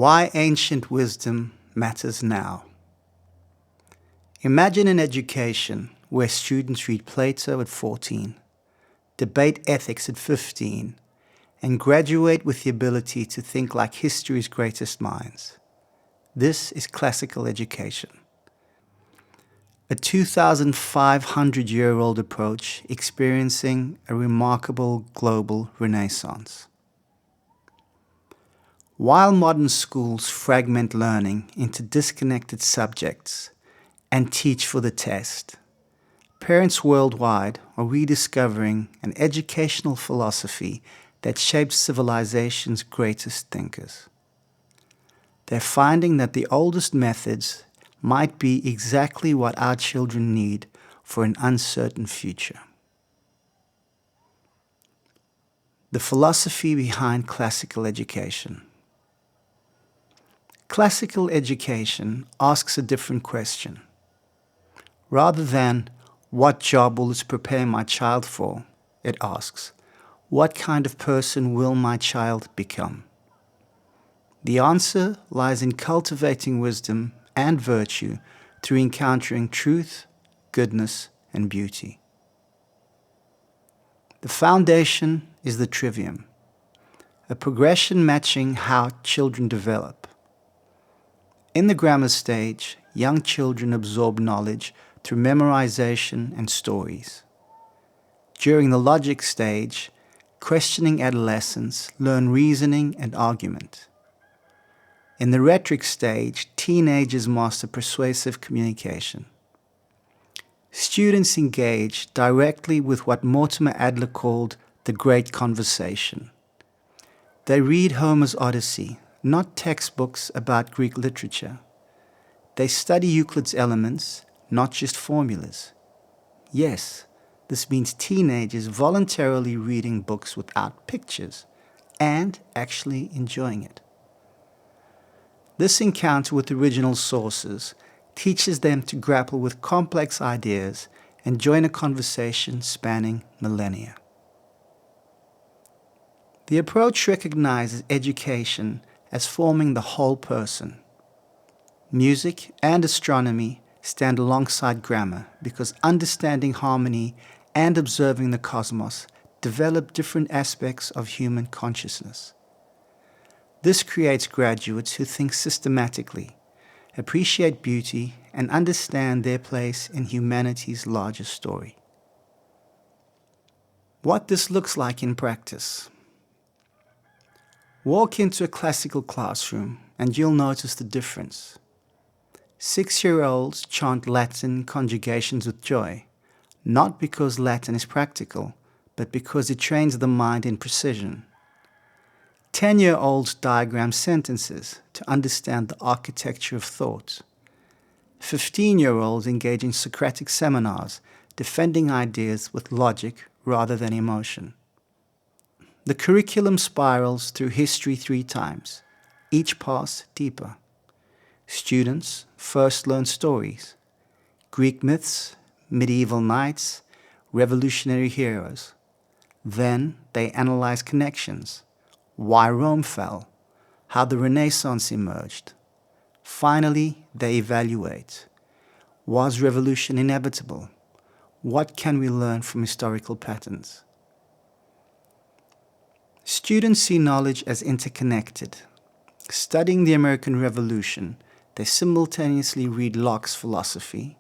Why ancient wisdom matters now. Imagine an education where students read Plato at 14, debate ethics at 15, and graduate with the ability to think like history's greatest minds. This is classical education. A 2,500-year-old approach experiencing a remarkable global renaissance. While modern schools fragment learning into disconnected subjects and teach for the test, parents worldwide are rediscovering an educational philosophy that shaped civilization's greatest thinkers. They're finding that the oldest methods might be exactly what our children need for an uncertain future. The philosophy behind classical education. Classical education asks a different question. Rather than, what job will this prepare my child for? It asks, what kind of person will my child become? The answer lies in cultivating wisdom and virtue through encountering truth, goodness, and beauty. The foundation is the trivium, a progression matching how children develop. In the grammar stage, young children absorb knowledge through memorization and stories. During the logic stage, questioning adolescents learn reasoning and argument. In the rhetoric stage, teenagers master persuasive communication. Students engage directly with what Mortimer Adler called the great conversation. They read Homer's Odyssey, not textbooks about Greek literature. They study Euclid's Elements, not just formulas. Yes, this means teenagers voluntarily reading books without pictures and actually enjoying it. This encounter with original sources teaches them to grapple with complex ideas and join a conversation spanning millennia. The approach recognizes education as forming the whole person. Music and astronomy stand alongside grammar because understanding harmony and observing the cosmos develop different aspects of human consciousness. This creates graduates who think systematically, appreciate beauty, and understand their place in humanity's larger story. What this looks like in practice. Walk into a classical classroom and you'll notice the difference. 6-year-olds chant Latin conjugations with joy, not because Latin is practical, but because it trains the mind in precision. 10-year-olds diagram sentences to understand the architecture of thought. 15-year-olds engage in Socratic seminars, defending ideas with logic rather than emotion. The curriculum spirals through history 3 times, each pass deeper. Students first learn stories, Greek myths, medieval knights, revolutionary heroes. Then they analyze connections, why Rome fell, how the Renaissance emerged. Finally, they evaluate. Was revolution inevitable? What can we learn from historical patterns? Students see knowledge as interconnected. Studying the American Revolution, they simultaneously read Locke's philosophy,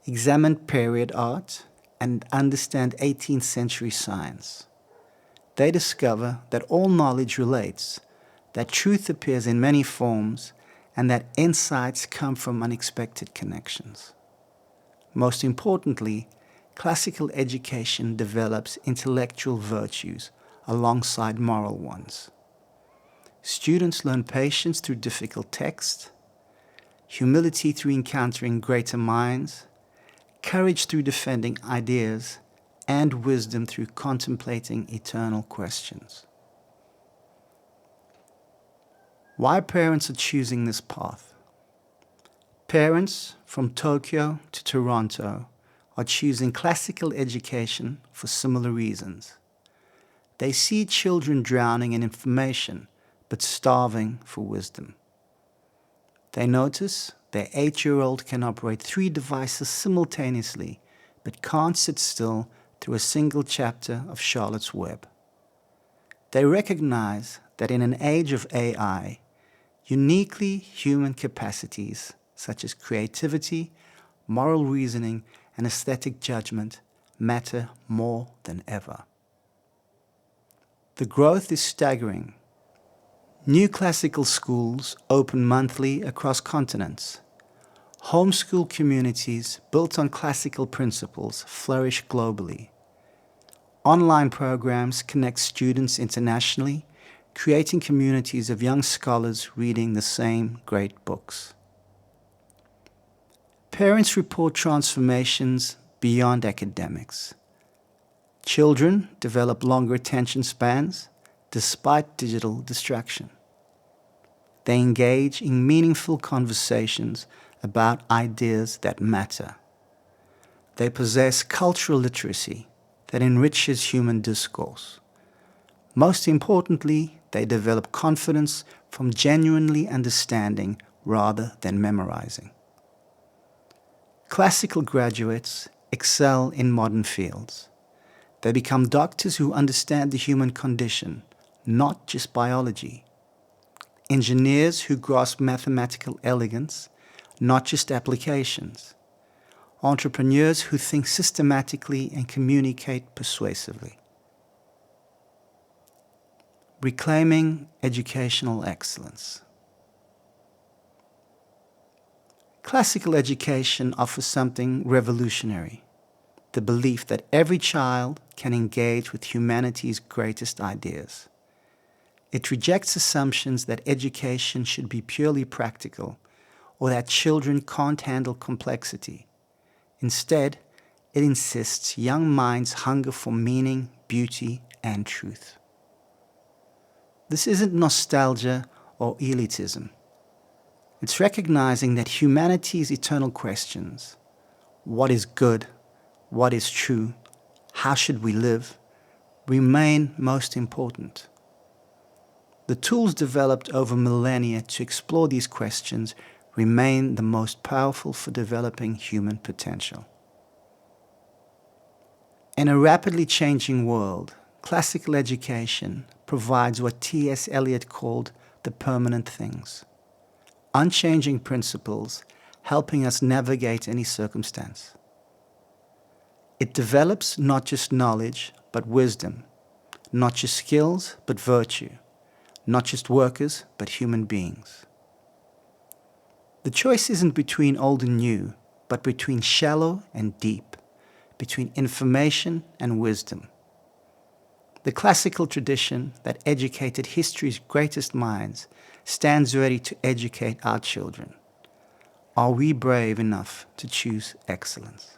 examine period art, and understand 18th century science. They discover that all knowledge relates, that truth appears in many forms, and that insights come from unexpected connections. Most importantly, classical education develops intellectual virtues alongside moral ones. Students learn patience through difficult text, humility through encountering greater minds, courage through defending ideas, and wisdom through contemplating eternal questions. Why parents are choosing this path? Parents from Tokyo to Toronto are choosing classical education for similar reasons. They see children drowning in information, but starving for wisdom. They notice their 8-year-old can operate 3 devices simultaneously, but can't sit still through a single chapter of Charlotte's Web. They recognize that in an age of AI, uniquely human capacities such as creativity, moral reasoning, and aesthetic judgment matter more than ever. The growth is staggering. New classical schools open monthly across continents. Homeschool communities built on classical principles flourish globally. Online programs connect students internationally, creating communities of young scholars reading the same great books. Parents report transformations beyond academics. Children develop longer attention spans despite digital distraction. They engage in meaningful conversations about ideas that matter. They possess cultural literacy that enriches human discourse. Most importantly, they develop confidence from genuinely understanding rather than memorizing. Classical graduates excel in modern fields. They become doctors who understand the human condition, not just biology. Engineers who grasp mathematical elegance, not just applications. Entrepreneurs who think systematically and communicate persuasively. Reclaiming educational excellence. Classical education offers something revolutionary, the belief that every child can engage with humanity's greatest ideas. It rejects assumptions that education should be purely practical or that children can't handle complexity. Instead, it insists young minds hunger for meaning, beauty, and truth. This isn't nostalgia or elitism. It's recognizing that humanity's eternal questions, what is good, what is true, how should we live, remain most important. The tools developed over millennia to explore these questions remain the most powerful for developing human potential. In a rapidly changing world, classical education provides what T.S. Eliot called the permanent things, unchanging principles helping us navigate any circumstance. It develops not just knowledge, but wisdom, not just skills, but virtue, not just workers, but human beings. The choice isn't between old and new, but between shallow and deep, between information and wisdom. The classical tradition that educated history's greatest minds stands ready to educate our children. Are we brave enough to choose excellence?